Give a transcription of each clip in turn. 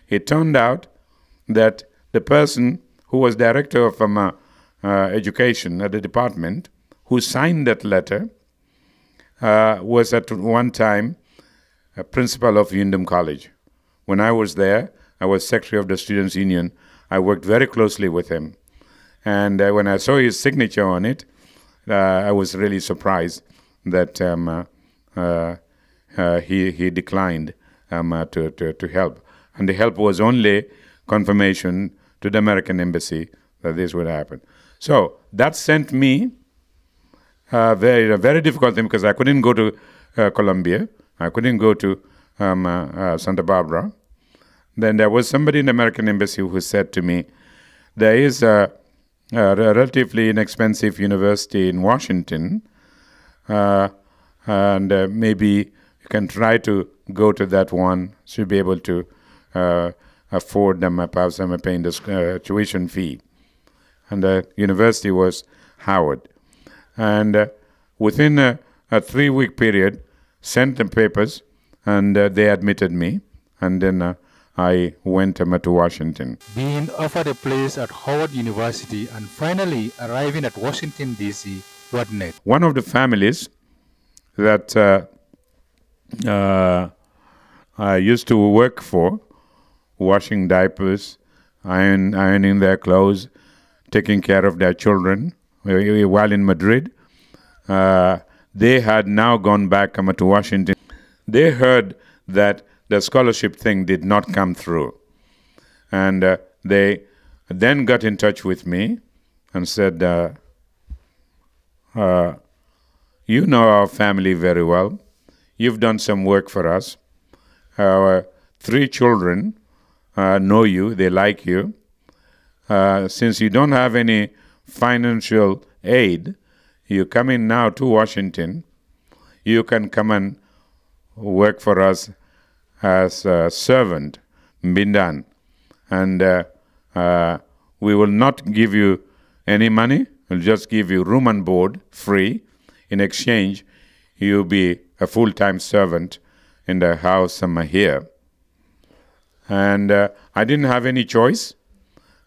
It turned out that the person who was director of education at the department, who signed that letter, was at one time a principal of Windham College. When I was there, I was secretary of the Students' Union. I worked very closely with him. And when I saw his signature on it, I was really surprised that he declined to help. And the help was only confirmation to the American embassy that this would happen. So that sent me a very difficult thing, because I couldn't go to Colombia. I couldn't go to Santa Barbara. Then there was somebody in the American embassy who said to me, there is a relatively inexpensive university in Washington, and maybe you can try to go to that one. Should be able to afford them, perhaps I'm paying the tuition fee. And the university was Howard. And within a 3-week period, sent them papers, and they admitted me. And then I went to Washington. Being offered a place at Howard University and finally arriving at Washington, D.C., what next? One of the families that I used to work for, washing diapers, ironing their clothes, taking care of their children while in Madrid, they had now gone back to Washington. They heard that the scholarship thing did not come through. And they then got in touch with me and said, you know our family very well. You've done some work for us. Our 3 children know you. They like you. Since you don't have any financial aid, you come in now to Washington. You can come and work for us as a servant, Mbindan. And we will not give you any money. We'll just give you room and board free. In exchange, you'll be a full-time servant in the house here. And I didn't have any choice.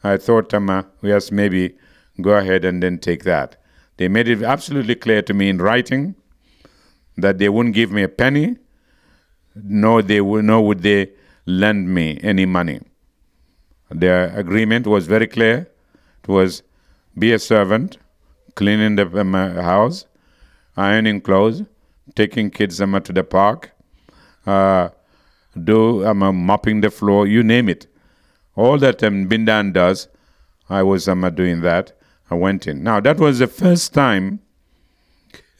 I thought, yes, maybe go ahead and then take that. They made it absolutely clear to me in writing that they wouldn't give me a penny, nor would they lend me any money. Their agreement was very clear. It was be a servant, cleaning the house, ironing clothes, taking kids to the park, mopping the floor, you name it. All that Bindan does, I was doing that. I went in. Now, that was the first time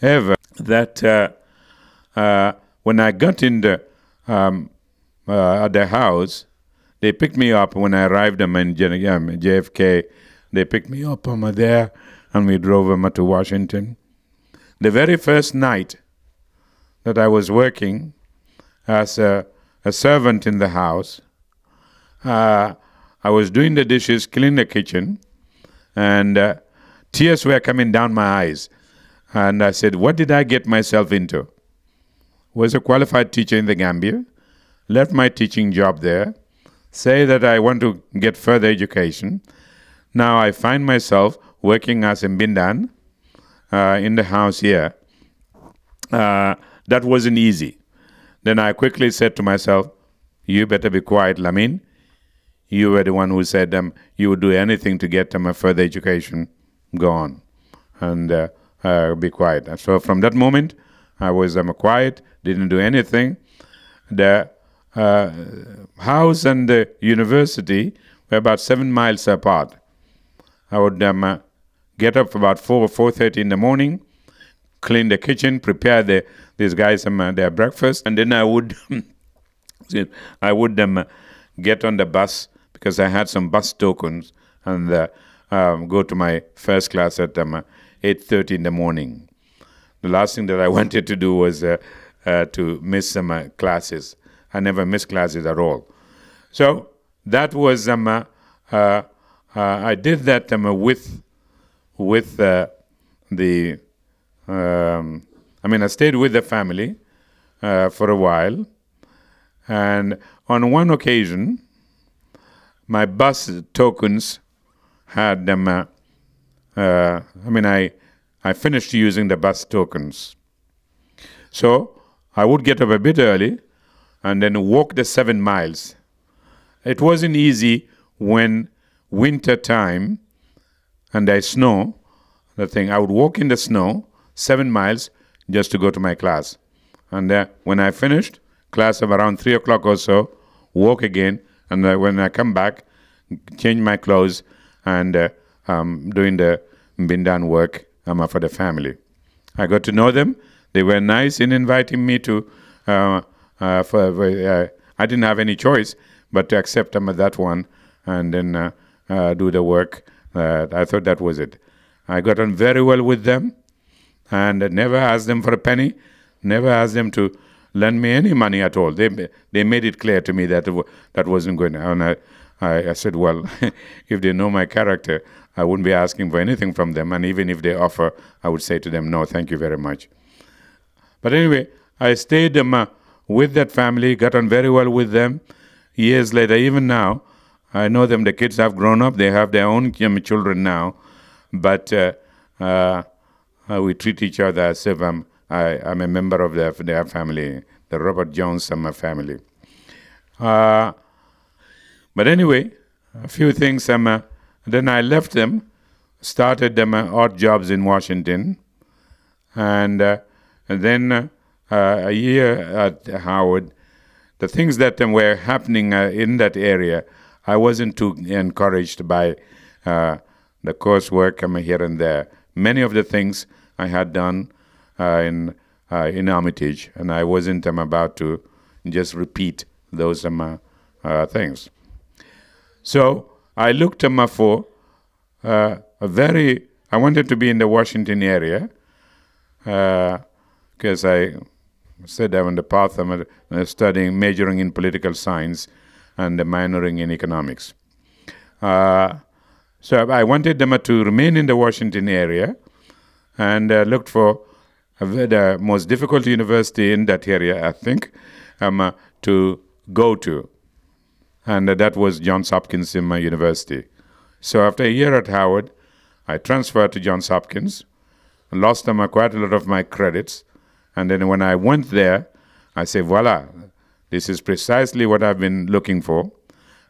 ever that when I got in at the house, they picked me up when I arrived in JFK. They picked me up there, and we drove to Washington. The very first night that I was working as a servant in the house, I was doing the dishes, cleaning the kitchen, and tears were coming down my eyes. And I said, what did I get myself into? Was a qualified teacher in the Gambia, left my teaching job there, say that I want to get further education. Now I find myself working as a Mbindan in the house here. That wasn't easy. Then I quickly said to myself, you better be quiet, Lamin. You were the one who said you would do anything to get them a further education. Go on and be quiet. And so from that moment, I was quiet, didn't do anything. The house and the university were about 7 miles apart. I would get up about 4:30 in the morning, clean the kitchen, prepare these guys their breakfast, and then I would get on the bus, because I had some bus tokens, and go to my first class at 8:30 in the morning. The last thing that I wanted to do was to miss some classes. I never missed classes at all. So that was I did that with I stayed with the family for a while, and on one occasion, my bus tokens had them. I finished using the bus tokens. So I would get up a bit early and then walk the 7 miles. It wasn't easy when winter time and I snow. The thing, I would walk in the snow 7 miles just to go to my class. And when I finished class of around 3 o'clock or so, walk again. And when I come back, change my clothes and doing the bindan work for the family. I got to know them. They were nice in inviting me to. I didn't have any choice but to accept them at that one and then do the work. I thought that was it. I got on very well with them and never asked them for a penny, never asked them to lend me any money at all. They made it clear to me that that wasn't going to. And I said, well, if they know my character, I wouldn't be asking for anything from them. And even if they offer, I would say to them, no, thank you very much. But anyway, I stayed with that family, got on very well with them. Years later, even now, I know them. The kids have grown up. They have their own children now. But we treat each other as if I'm a member of their family, the Robert Jones family. But anyway, a few things. Then I left them, started them odd jobs in Washington, and then a year at Howard. The things that were happening in that area, I wasn't too encouraged by the coursework here and there. Many of the things I had done in Armitage, and I wasn't about to just repeat those things. So I looked for I wanted to be in the Washington area because I said I'm on the path of majoring in political science and minoring in economics. So I wanted them to remain in the Washington area and looked for the most difficult university in that area, I think, to go to. And that was Johns Hopkins University. So after a year at Howard, I transferred to Johns Hopkins, lost quite a lot of my credits, and then when I went there, I said, voila, this is precisely what I've been looking for,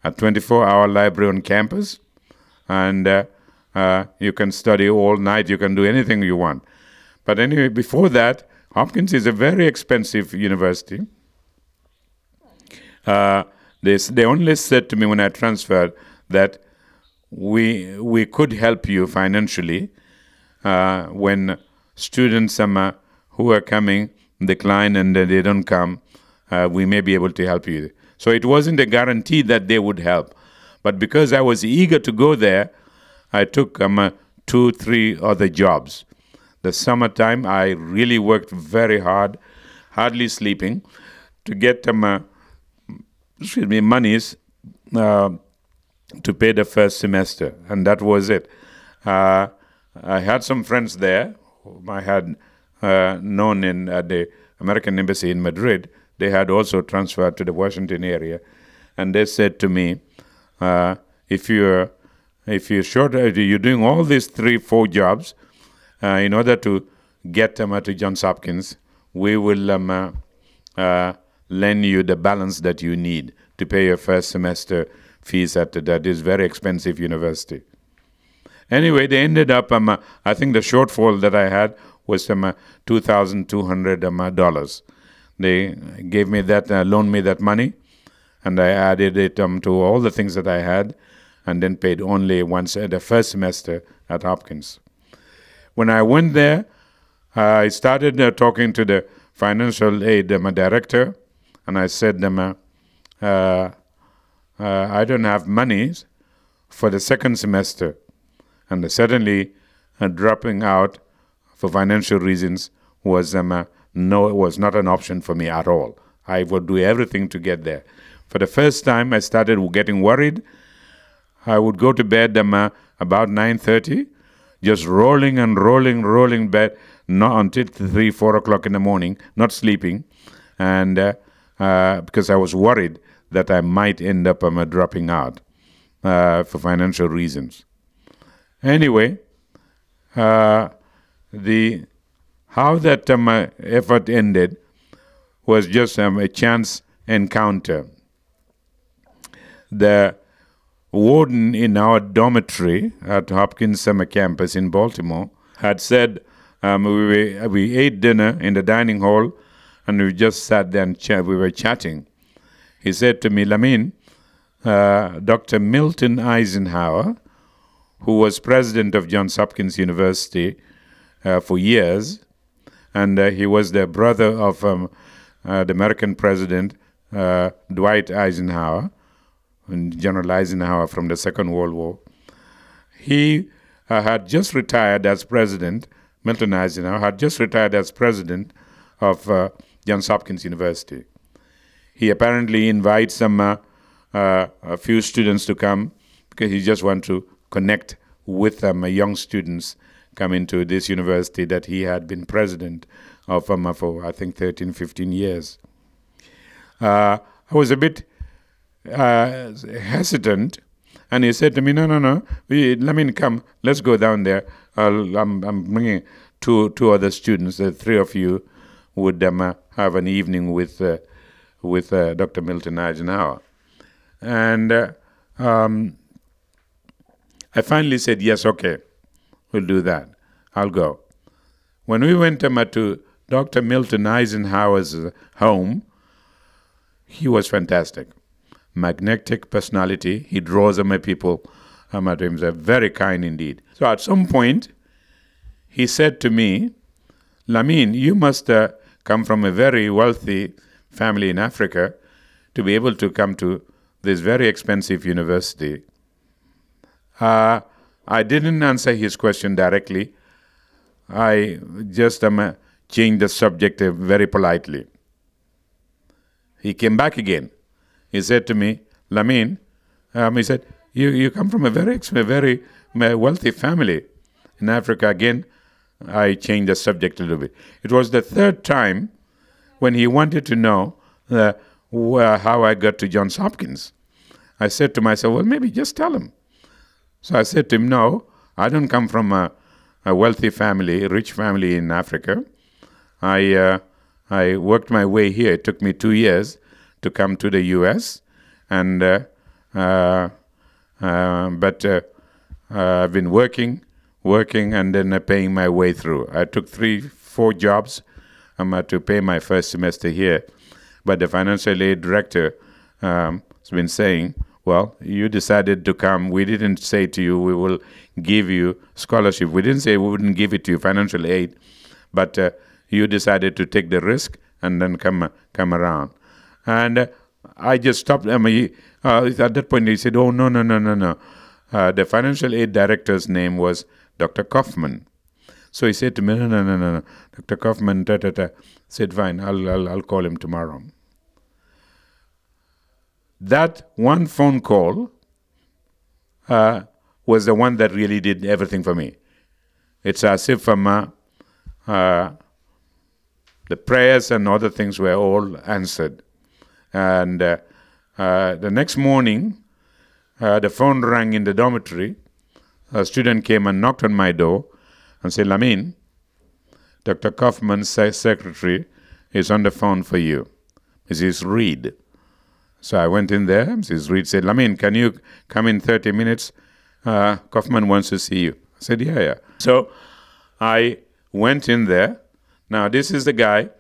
a 24-hour library on campus, and you can study all night, you can do anything you want. But anyway, before that, Hopkins is a very expensive university. They only said to me when I transferred that we could help you financially when students who are coming decline and they don't come. We may be able to help you. So it wasn't a guarantee that they would help. But because I was eager to go there, I took 2-3 other jobs. The summertime, I really worked very hard, hardly sleeping, to get monies to pay the first semester, and that was it. I had some friends there whom I had known in the American Embassy in Madrid. They had also transferred to the Washington area, and they said to me, if you're short, you're doing all these 3-4 jobs in order to get to Johns Hopkins, we will lend you the balance that you need to pay your first semester fees at that is very expensive university. Anyway, they ended up, I think the shortfall that I had was $2,200. They gave me that, loaned me that money, and I added it to all the things that I had, and then paid only once the first semester at Hopkins. When I went there, I started talking to the financial aid director, and I said to them, I don't have money for the second semester. And suddenly dropping out for financial reasons was was not an option for me at all. I would do everything to get there. For the first time, I started getting worried. I would go to bed about 9:30, just rolling and rolling bed, not until 3-4 o'clock in the morning, not sleeping, and because I was worried that I might end up dropping out. for financial reasons. Anyway, the how that effort ended was just a chance encounter. The warden in our dormitory at Hopkins Summer Campus in Baltimore had said we ate dinner in the dining hall and we just sat there and we were chatting. He said to me, Lamin, Dr. Milton Eisenhower, who was president of Johns Hopkins University for years, and he was the brother of the American president, Dwight Eisenhower, and General Eisenhower from the Second World War. He had just retired as president, Milton Eisenhower had just retired as president of Johns Hopkins University. He apparently invites a few students to come because he just wants to connect with young students coming to this university that he had been president of for, I think, 13, 15 years. I was a bit hesitant, and he said to me, no, Lamin, come, let's go down there. I'm bringing two other students. The three of you would have an evening with Dr. Milton Eisenhower. And I finally said, yes, okay, we'll do that. I'll go. When we went to Dr. Milton Eisenhower's home, he was fantastic. Magnetic personality. He draws people to him. He's very kind indeed. So at some point, he said to me, Lamin, you must come from a very wealthy family in Africa to be able to come to this very expensive university. I didn't answer his question directly. I just changed the subject very politely. He came back again. He said to me, Lamin, he said, you come from a very wealthy family in Africa. Again, I changed the subject a little bit. It was the third time when he wanted to know how I got to Johns Hopkins. I said to myself, well, maybe just tell him. So I said to him, no, I don't come from a wealthy family, a rich family in Africa. I worked my way here. It took me 2 years to come to the U.S. and but I've been working and then paying my way through. I took 3-4 jobs to pay my first semester here. But the financial aid director has been saying, well, you decided to come. We didn't say to you we will give you scholarship. We didn't say we wouldn't give it to you, financial aid, but you decided to take the risk and then come around. And I just stopped. At that point, he said, oh, no. The financial aid director's name was Dr. Kaufman. So he said to me, no. Dr. Kaufman, said, fine, I'll call him tomorrow. That one phone call was the one that really did everything for me. It's as if the prayers and other things were all answered. And the next morning, the phone rang in the dormitory. A student came and knocked on my door and said, Lamin, Dr. Kaufman's secretary is on the phone for you. Mrs. Reed. So I went in there. Mrs. Reed said, Lamin, can you come in 30 minutes? Kaufman wants to see you. I said, yeah. So I went in there. Now, this is the guy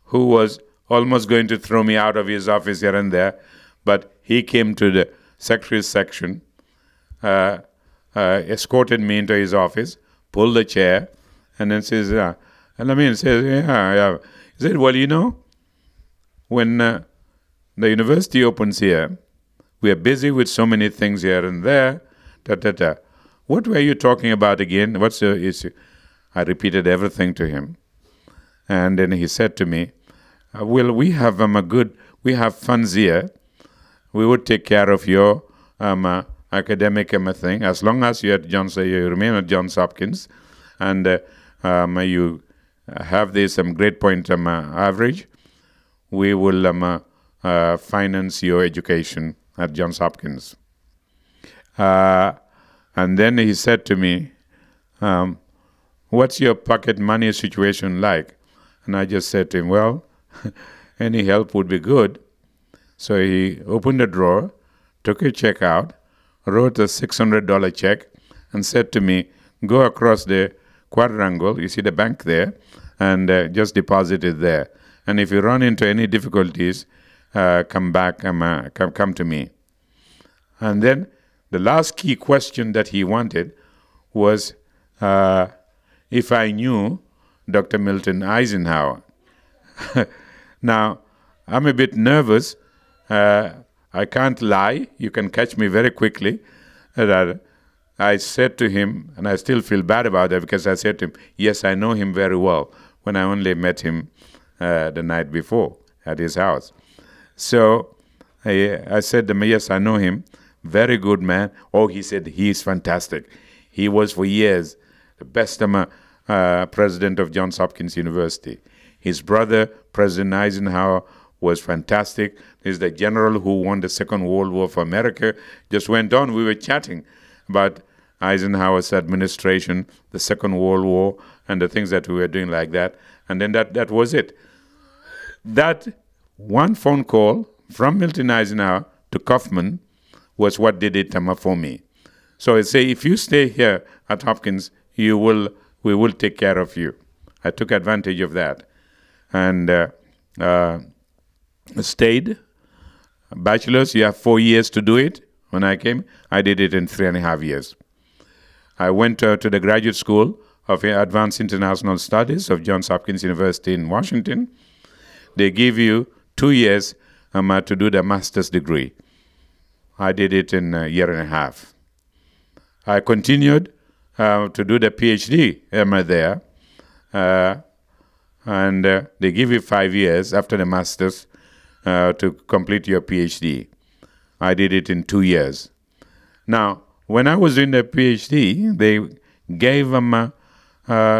who was almost going to throw me out of his office here and there, but he came to the secretary's section, escorted me into his office, pulled the chair, and then says, Lamin says, yeah. He said, well, you know, when the university opens here, we are busy with so many things here and there, What were you talking about again? What's the issue? I repeated everything to him. And then he said to me, well, we have funds here. We would take care of your academic thing as long as you remain at Johns Hopkins, and you have this grade point average. We will finance your education at Johns Hopkins. And then he said to me, what's your pocket money situation like? And I just said to him, well, any help would be good. So he opened a drawer, took a check out, wrote a $600 check, and said to me, go across the quadrangle, you see the bank there, and just deposit it there. And if you run into any difficulties, come back, come to me. And then the last key question that he wanted was if I knew Dr. Milton Eisenhower. Now, I'm a bit nervous. I can't lie. You can catch me very quickly. That I said to him, and I still feel bad about that because I said to him, yes, I know him very well, when I only met him the night before at his house. So I said to him, yes, I know him. Very good man. Oh, he said, he is fantastic. He was for years the best president of Johns Hopkins University. His brother, President Eisenhower, was fantastic. He's the general who won the Second World War for America. Just went on. We were chatting about Eisenhower's administration, the Second World War, and the things that we were doing like that. And then that was it. That one phone call from Milton Eisenhower to Kaufman was what did it for me. So I say, if you stay here at Hopkins, we will take care of you. I took advantage of that and stayed. Bachelor's, you have 4 years to do it. When I came, I did it in 3.5 years. I went to the graduate school of Advanced International Studies of Johns Hopkins University in Washington. They give you 2 years to do the master's degree. I did it in 1.5 years. I continued to do the PhD there, and they give you 5 years after the master's to complete your PhD. I did it in 2 years. Now, when I was doing the PhD, they gave them a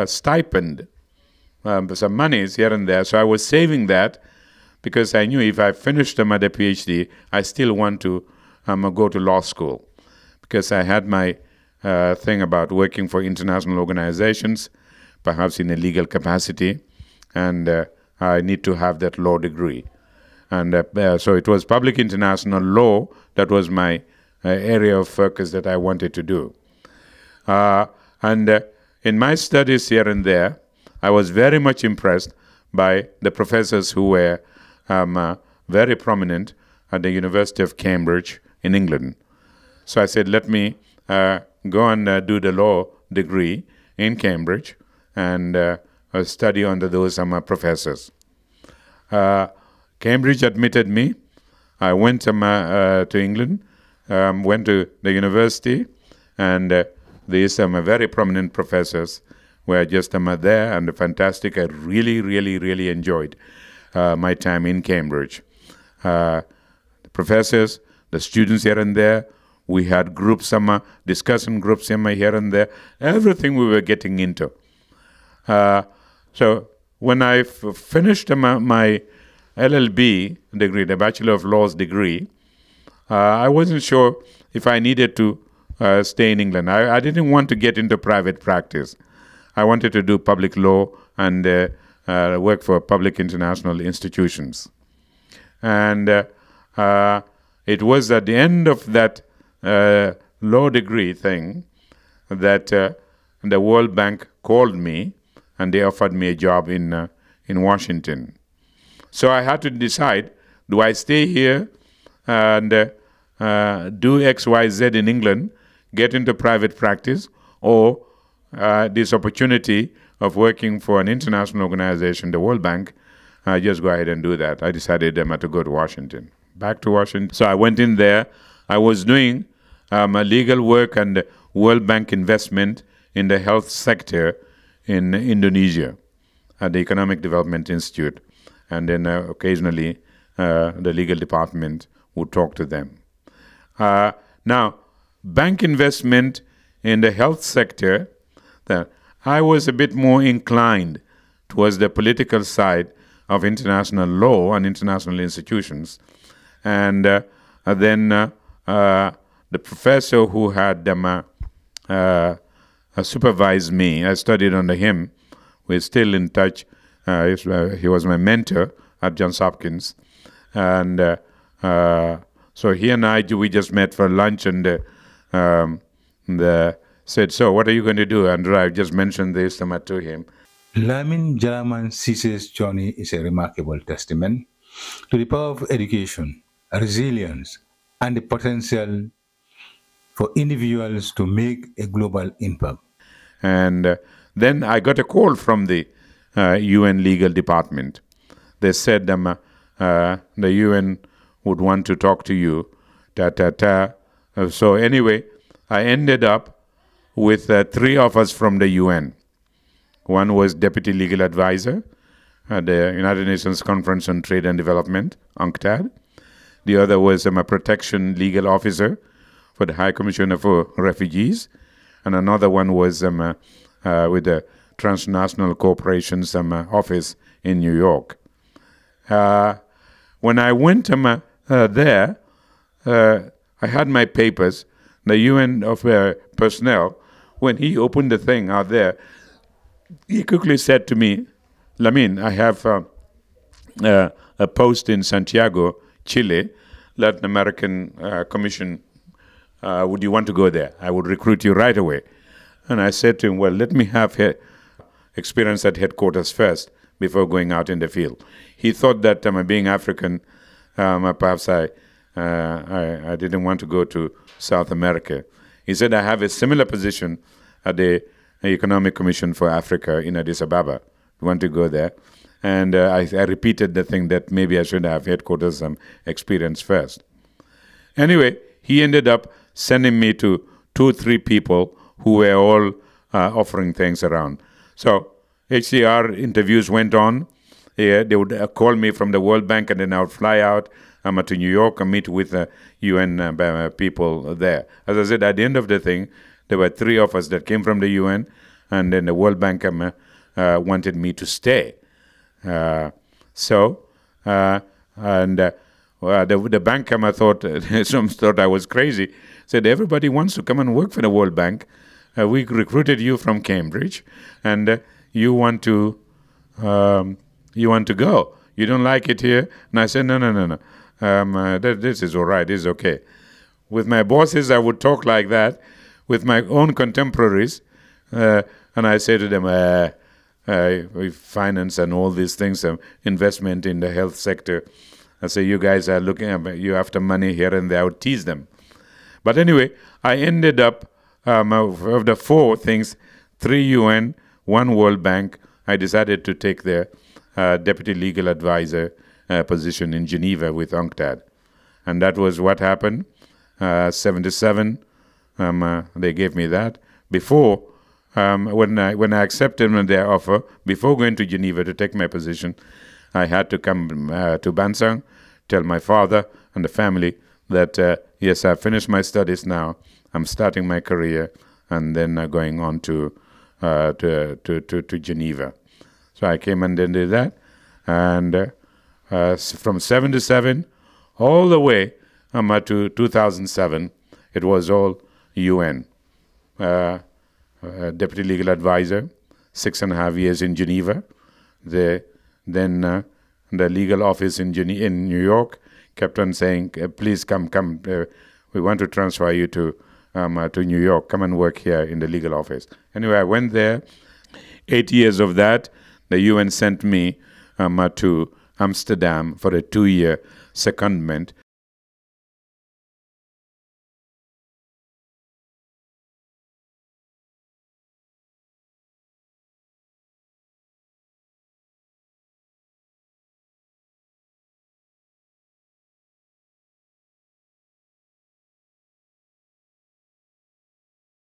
stipend, some monies here and there. So I was saving that because I knew if I finished them at the PhD, I still want to go to law school because I had my thing about working for international organizations, perhaps in a legal capacity, and I need to have that law degree. And so it was public international law that was my area of focus that I wanted to do. And in my studies here and there, I was very much impressed by the professors who were very prominent at the University of Cambridge in England. So I said, let me go and do the law degree in Cambridge and study under those professors. Cambridge admitted me. I went to England, went to the university, and these very prominent professors were just there and fantastic. I really, really, really enjoyed my time in Cambridge. The professors, the students here and there, we had groups, discussion groups here and there, everything we were getting into. So when I finished my LLB degree, the Bachelor of Laws degree, I wasn't sure if I needed to stay in England. I didn't want to get into private practice. I wanted to do public law and work for public international institutions. And it was at the end of that law degree thing that the World Bank called me and they offered me a job in Washington. So I had to decide, do I stay here and do X, Y, Z in England, get into private practice, or this opportunity of working for an international organization, the World Bank, just go ahead and do that. I decided to go to Washington, back to Washington. So I went in there. I was doing legal work and World Bank investment in the health sector in Indonesia at the Economic Development Institute. And then occasionally the legal department would talk to them. Now, bank investment in the health sector, I was a bit more inclined towards the political side of international law and international institutions. And then the professor who had supervised me, I studied under him. We're still in touch. He was my mentor at Johns Hopkins. And so he and we just met for lunch, and said, so what are you going to do? And I just mentioned this to him. Lamin J Sise's journey is a remarkable testament to the power of education, resilience, and the potential for individuals to make a global impact. And then I got a call from the UN legal department. They said the UN would want to talk to you. So anyway, I ended up with 3 of us from the UN. One was Deputy Legal Advisor at the United Nations Conference on Trade and Development, UNCTAD. The other was a Protection Legal Officer for the High Commissioner for Refugees. And another one was with the Transnational Corporations office in New York. When I went there, I had my papers. The UN personnel, when he opened the thing out there, he quickly said to me, Lamin, I have a post in Santiago, Chile, Latin American Commission. Would you want to go there? I would recruit you right away. And I said to him, well, let me have experience at headquarters first before going out in the field. He thought that being African, perhaps I didn't want to go to South America. He said, I have a similar position at the Economic Commission for Africa in Addis Ababa. You want to go there? And I repeated the thing that maybe I should have headquarters experience first. Anyway, he ended up sending me to 2 or 3 people who were all offering things around. So HCR interviews went on. They would call me from the World Bank, and then I would fly out to New York and meet with UN people there. As I said, at the end of the thing, there were 3 of us that came from the UN, and then the World Bank wanted me to stay. The bank some thought I was crazy. Said, everybody wants to come and work for the World Bank. We recruited you from Cambridge, and you want to go. You don't like it here? And I said, no. This is all right. This is okay. With my bosses, I would talk like that. With my own contemporaries, and I say to them, finance and all these things, investment in the health sector. I say, you guys are looking at you after money here and there. I would tease them. But anyway, I ended up, of the 4 things, 3 UN, 1 World Bank, I decided to take the Deputy Legal Advisor position in Geneva with UNCTAD. And that was what happened. 77, they gave me that. Before, when I accepted their offer, before going to Geneva to take my position, I had to come to Bansang, tell my father and the family that, yes, I've finished my studies now. I'm starting my career, and then going on to Geneva. So I came and then did that. And from 77 all the way to 2007, it was all UN. Deputy Legal Advisor, 6.5 years in Geneva. Then the legal office in New York kept on saying, please come. We want to transfer you to New York. Come and work here in the legal office. Anyway, I went there. 8 years of that, the UN sent me to Amsterdam for a 2-year secondment